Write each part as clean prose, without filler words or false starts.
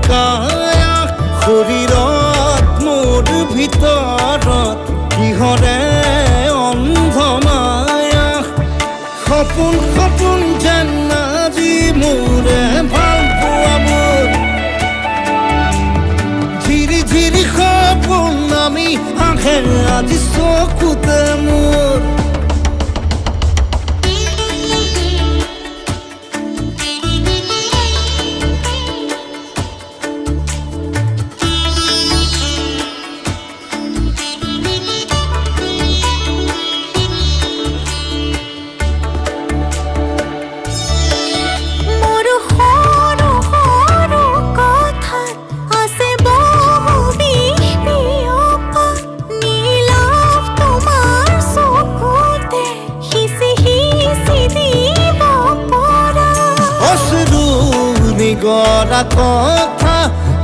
কায়া শৰীৰত মোৰ ভিতৰত কিহৰে অন্ধ মায়া সপোন সপোন যেন আজি মোৰে ভাল পোৱা মোৰ ঝিৰি ঝিৰি সপোন আমি আহে আজি চকুতে মোৰ গৰা কথা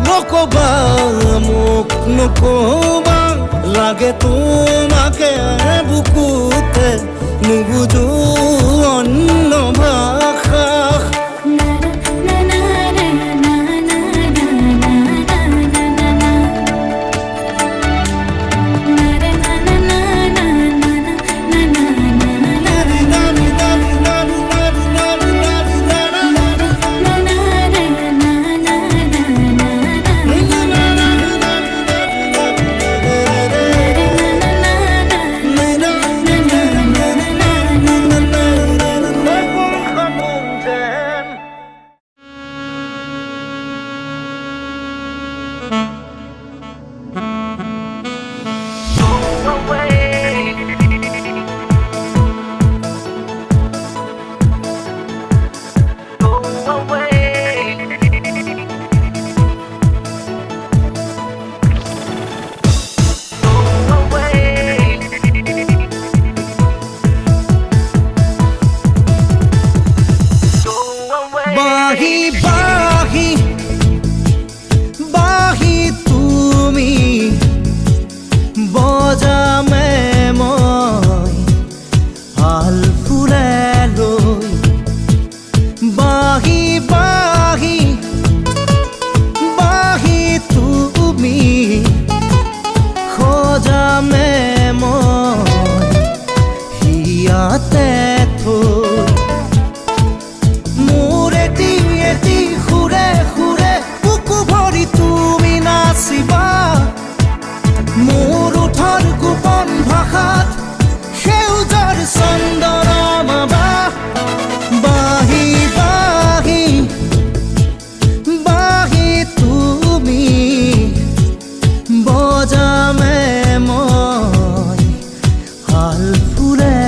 নকবা মোক নকবা লাগে তোমাকে বুকুতে নুবুজো অন্য ভাষা বাহি বাহি বাহি তুমি বজামে মই হাল ফুলে লৈ বাহি বাহি বাহি তুমি খোজামে মই হিয়াতে থৈ মোৰ উঠৰ গোপন ভাষাত সেউজৰ চন্দনা বাহি বাহি বাহি তুমি বজামে মই হাল ফুলে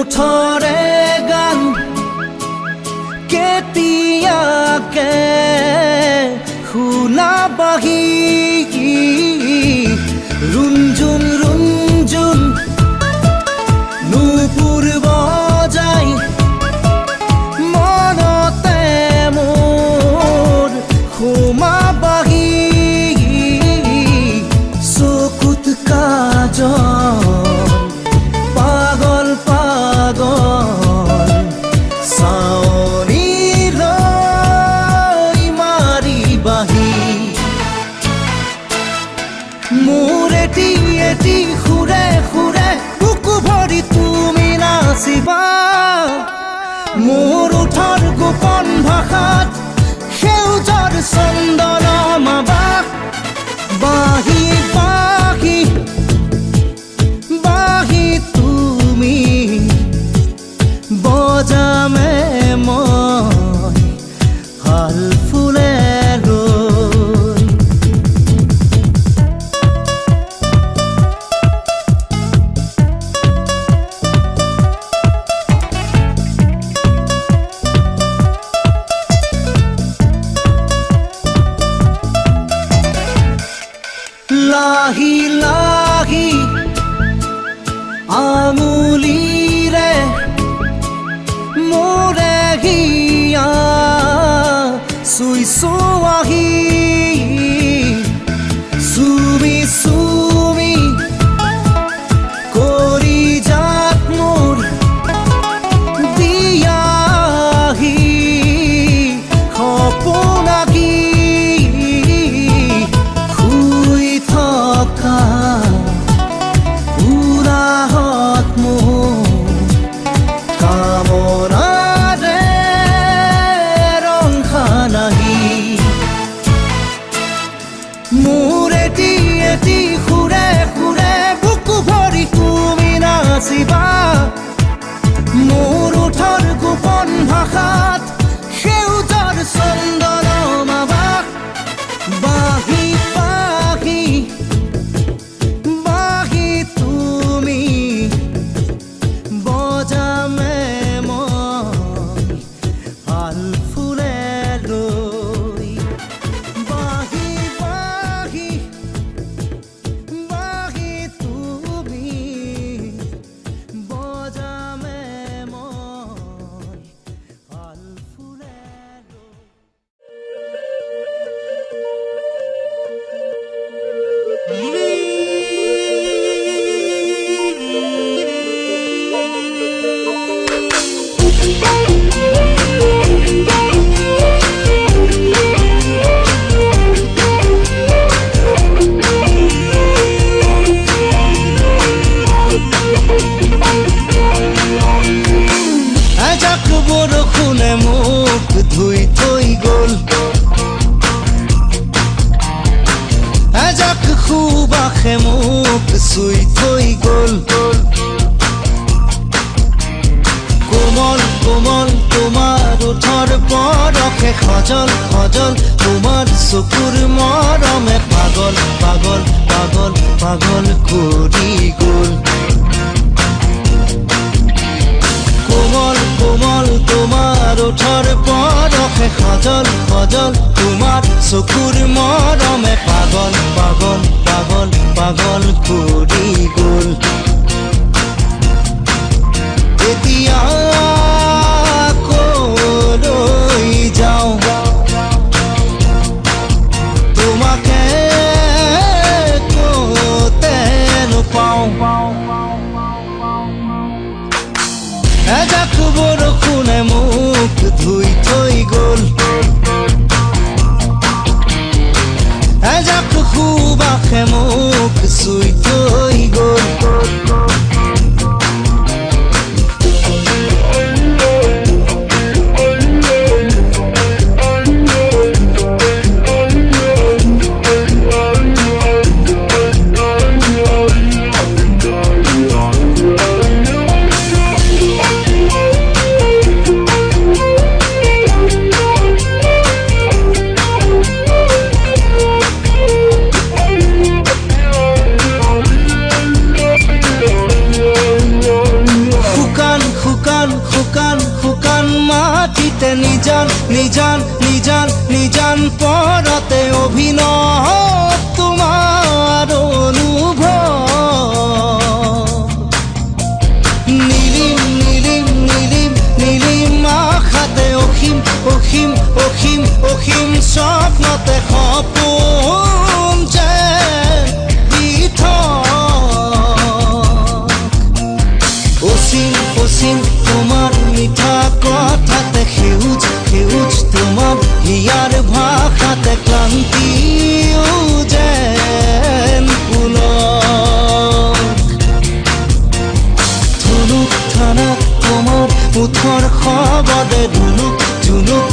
উঠৰে গান কেতিয়াকে শুনাবাহি ৰুঞ্জুন ৰুঞ্জুন নুপুৰ বজাই মনতে মোৰ সোমাবাহি চকুত কাজল এটি খুৰে খুৰে বুকু ভৰি তুমি নাচিবা মোৰ উঠৰ গোপন ভাষাত সেউজৰ চন্দনা বাহি বাহি বাহি তুমি বজামে মই হাল ফুলে লাহি লাহি আঙুলিৰে মোৰে হিয়া চুইছো আহি চুমি চুমি কৰি যাক মোৰ দিয়াহি সপোনাকি শুই থকা উৰাহত মোৰ কামনাৰে ৰংখা নাহি মোৰ এটি সুৰে সুৰে বুকু ভৰি তুমি নাচিবা মোৰ ওঠৰ গোপন ভাষাত সেউজৰ চন্দন মাবাক বাহি বাহি বাহি তুমি বজামে মই ভাল ফুলে লৈ বাহি বাহি বাহি তুমি বজামে মই ভাল ফুলে লৈ এজাক বৰষুণে মোক ধুই থৈ গ'ল এজাক সুবাসে মোক চুই থৈ গ'ল কোমল কোমল তোমাৰ ওঠৰ পৰশে সজল সজল তোমাৰ চকুৰ মৰমে পাগল পাগল পাগল পাগল কৰি গ'ল কোমল কোমল তোমাৰ ওঠৰ পৰশে সজল সজল তোমাৰ চকুৰ মৰমে পাগল পাগল পাগল পাগল কৰি গ'ল এতিয়া কলৈ যাওঁ তোমাকে কতে নোপাওঁ এজাক বৰষুণে মোক ধুই থৈ গ'ল এজাক সুবাসে মোক চুই থৈ গ'ল শুকান মাটিতে নিজান নিজান নিজান নিজান পৰতে অভিনৱ তোমাৰ অনুভৱ নীলিম নীলিম নীলিম নীলিম আশাতে অসীম অসীম অসীম অসীম স্বপ্নতে সপোন যেন দি অসীম অসীম তোমাৰ মিঠা কথাতে সেউজ সেউজ তোমাৰ হিয়াৰ ভাষাতে ক্লান্তিও যেন পুলক ধুনুক থানাক তোমাৰ ওঠৰ শবদে ধুনুক ধুনুক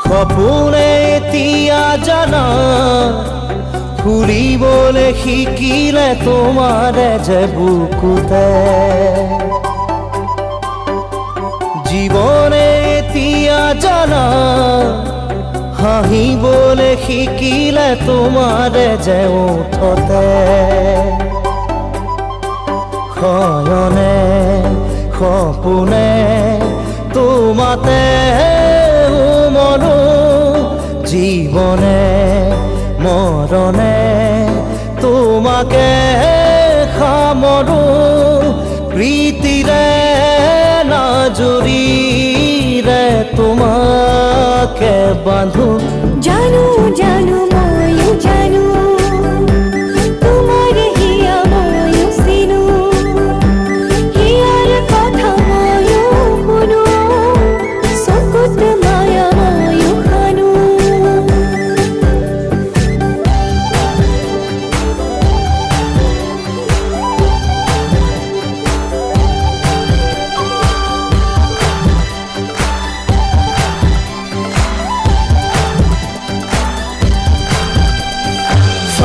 সপোনে এতিয়া জানা ফুৰিবলৈ শিকিলে তোমাৰে যে বুকুতে জীৱনে এতিয়া জানা হাঁহিবলৈ শিকিলে তোমাৰে যে ওঠতে শয়নে সপোনে তোমাতে মনো জীৱনে মৰণে তোমাকে সামৰো প্ৰীতিৰে নাজুৰিৰে তোমাকে বান্ধো জানো জানো ময়ো জানো তোমাৰ হিয়া ময়ো চিনো হিয়াৰ কথা ময়ো শুনো চকুত মায়া ময়ো খানো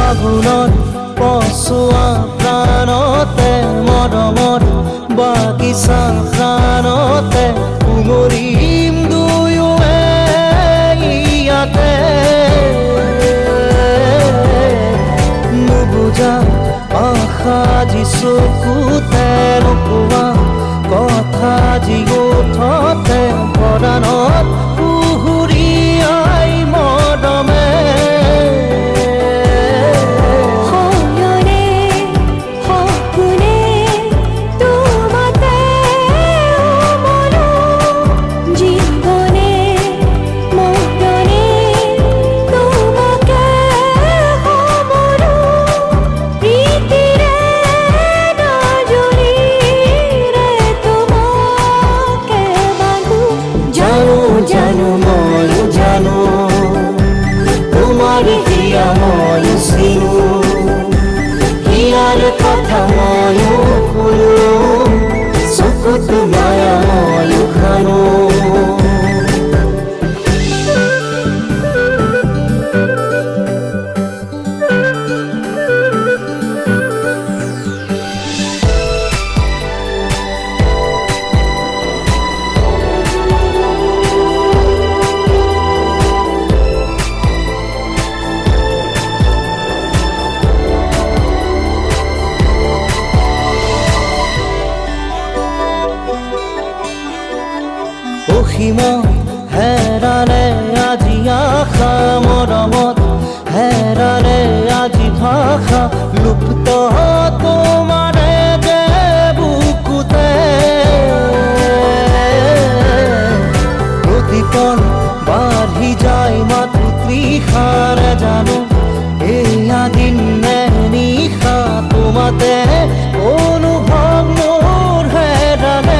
ফাগুনত পচোৱা প্ৰাণতে মৰমত বাগিচা প্ৰাণতে উমৰিম দুয়োৱে ইয়াতে নুবুজা আশা যি চকুতে নোপোৱা কথা যি ওঠতে পৰাণত পুহুৰীয়াই মৰমে কথা ময়ো শুনো চকুত মায়া ময়ো খানো অসীমত হেৰালে আজি আশা মৰমত হেৰালে আজি ভাষা লুপ্ত তোমাৰে যে বুকুতে প্ৰতিপল বাঢ়ি যায় মাথো তৃষাৰে জানো এয়া দিন নে নিশা তোমাতে অনুভৱ মোৰ হেৰালে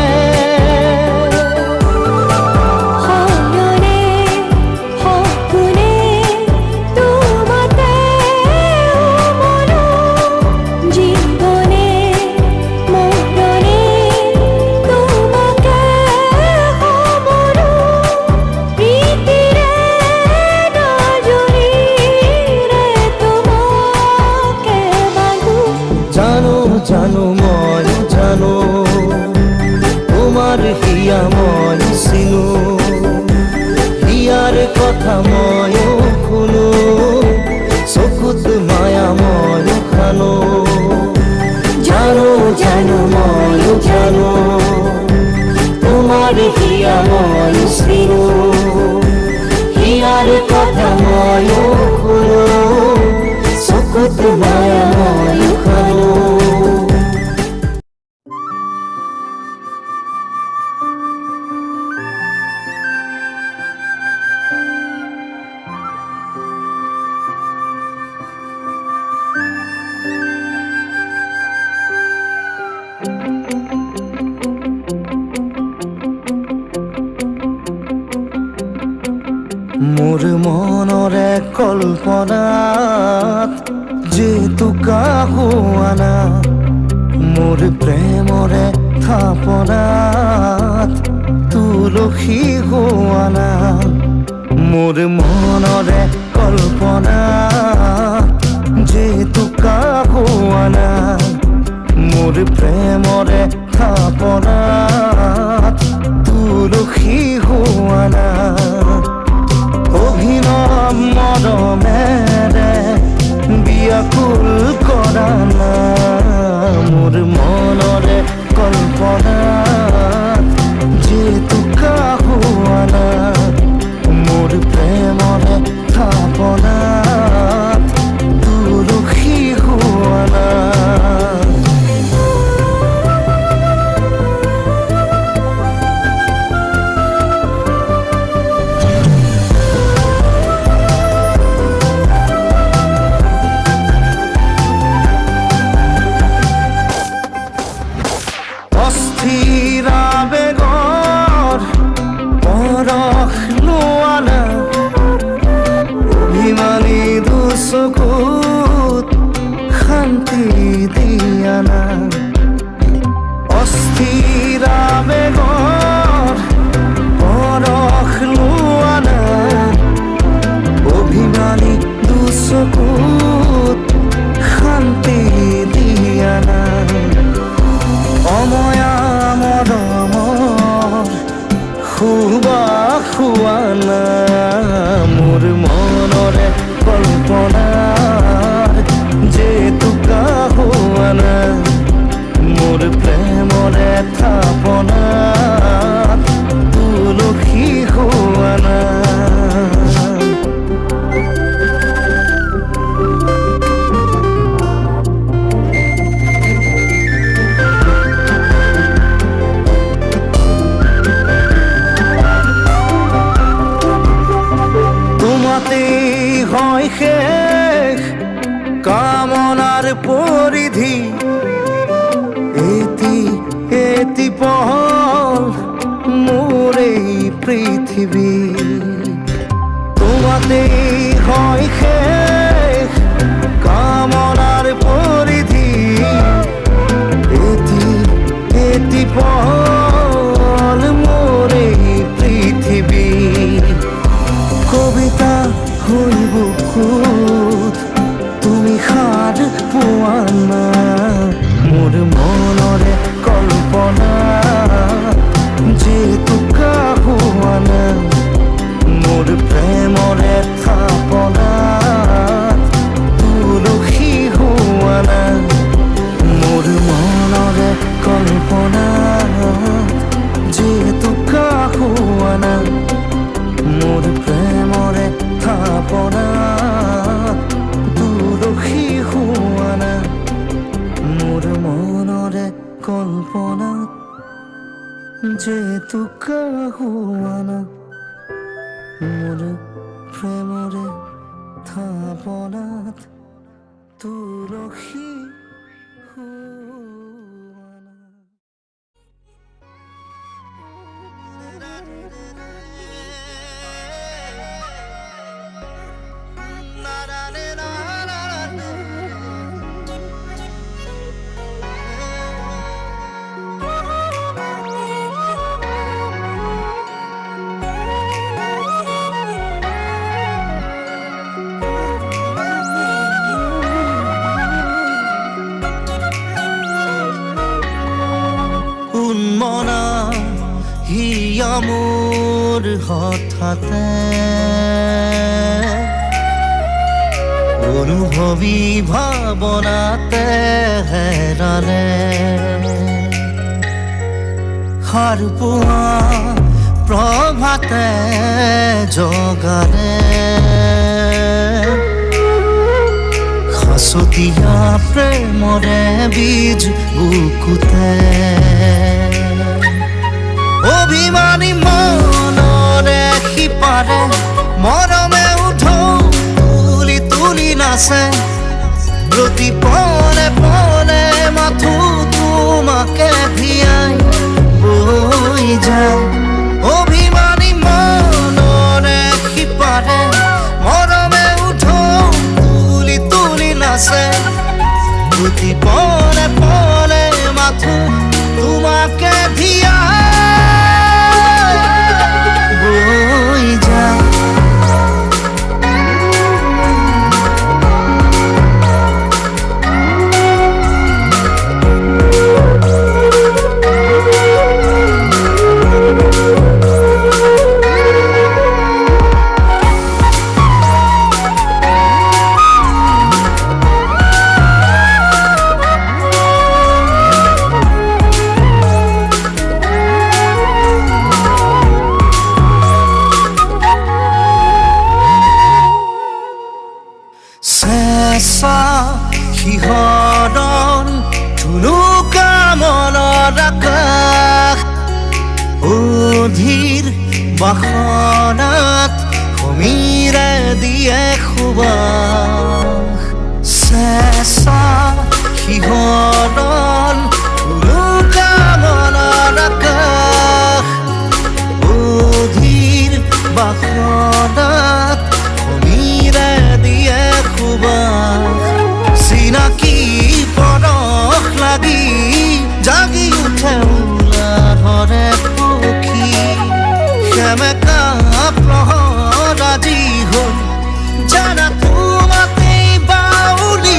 জানো ময়ো জানো তোমাৰ হিয়া ময়ো চিনো হিয়াৰ কথা ময়ো শুনো চকুত মায়া ময়ো খানো জানো জানো ময়ো জানো তোমাৰ হিয়া ময়ো চিনো হিয়াৰ কথা ময়ো শুনো চকুত মায়া ময়ো খানো মোৰ মনৰে কল্পনাত যেতুকা হোৱানা মোৰ প্ৰেমৰে থাপনাত তুলসী হোৱানা মোৰ মনৰে কল্পনাত যেতুকা হোৱানা মোৰ প্ৰেমৰে থাপনাত তুলসী হোৱানা অভিনৱ মৰমেৰে বিয়াকুল কৰা না মোৰ মনৰে কল্পনাত যেতুকা হোৱানা মোৰ প্ৰেমৰে থাপনাত তুলসী হোৱানা চকুত শান্তি দিয়া না অস্থিৰ আবেগৰ পৰশ লোৱা না অভিমানী দুচকুত শান্তি দিয়া না অময়া মৰমৰ সুবাস খোৱা না মোৰ মনৰে কল্পনাৰ যেতুকা হোৱানা মোৰ প্ৰেমৰে থাপনাত তুলসী হোৱানা হয় শেষ কামনাৰ পৰিধি এটি পহল মোৰ এই পৃথিৱী তোমাতেই হয় শেষ কামনাৰ পৰিধি এটি পহল মোৰ এই পৃথিৱী কবিতা হৈ বুকুত তুমি সাৰ পোৱা না মোৰ মনৰে কল্পনা যেতুকা হোৱানা মোৰ প্ৰেমৰে থাপনাত তুলসী হোৱানা মোৰ মনৰে কল্পনা যেতুকা হোৱানা মোৰ প্ৰেমৰে থাপনাত তুলসী হোৱানা মোৰ মনৰে কল্পনাত যেতুকা হোৱানা মোৰ প্ৰেমৰে থাপনাত তুলসী হোৱানা মনা হিয়া মোৰ হঠাতে অনুভৱী ভাৱনাতে হেৰালে সাৰ পোৱা প্ৰভাতে জগালে সাঁচতীয়া প্ৰেমৰে বীজ বুকুতে অভিমানী মনৰে সিপাৰে মৰমে তুলি তুলি নাচে প্ৰতি পলে পলে মাথো তোমাকে ধিয়াই বৈ যায় অভিমানী মনৰে সিপাৰে অধীৰ বাসনাত সমীৰে দিয়ে সুবাস চেঁচা শিহৰণ উৰুকা মনৰ আকাশ অধীৰ বাসনাত সমীৰে দিয়ে সুবাস চিনাকি পৰশ লাগি জাগি উঠে উলাহৰে পক্ষী সেমেকা প্ৰহৰ আজি হ'ল জানা তোমাতেই বাউলি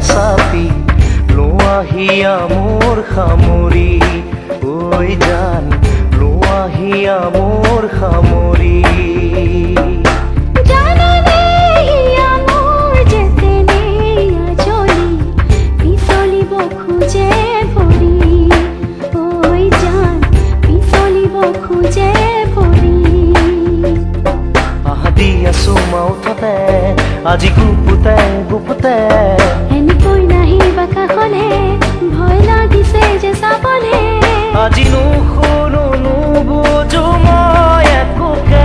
চাপি লোৱাহিয়া মোৰ সামৰি ঐ জান লোৱাহিয়া মোৰ সামৰি আজি গুপুতে গুপুতে এনেকৈ নাহি বাকাখনে ভয় লাগিছে যে চাবলে আজি নুশুনো নুবুজো মই একোকে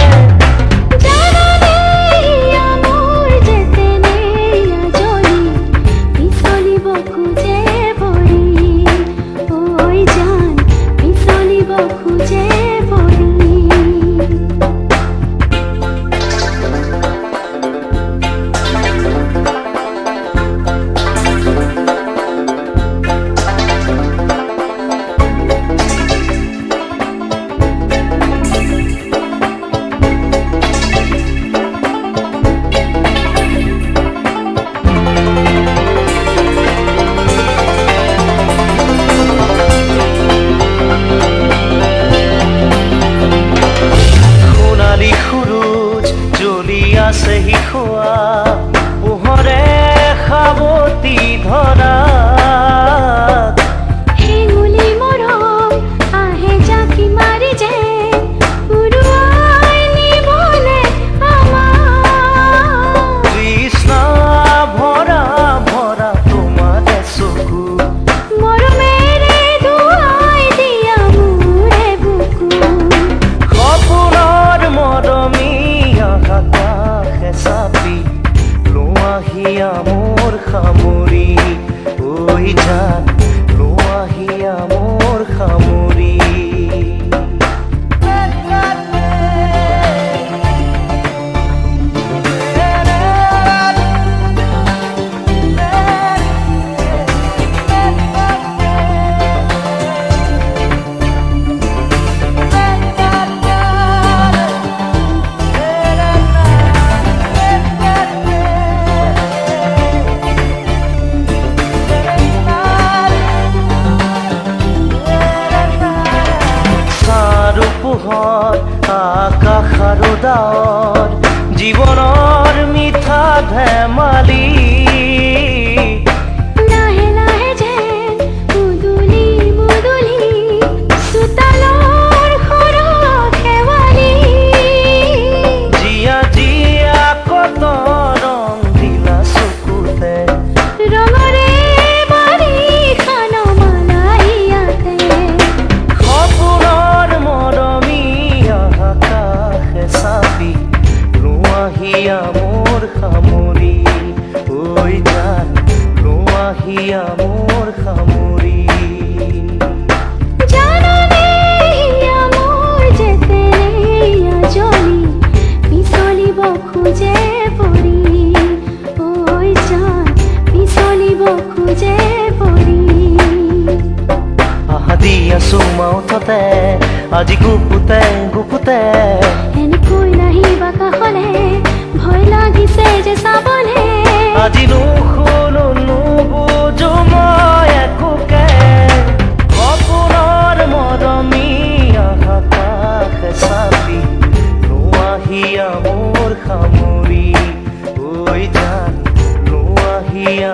আজি গুপুতে গুপুতে এনেকৈ নাহিবা কাষলে ভয় লাগিছে যে চাবলে আজি নুশুনো নুবুজো মই একোকে সপোনৰ মৰমী আকাশ চাপি নোৱাহিয়া মোৰ সামৰি ঐ জান নোৱাহিয়া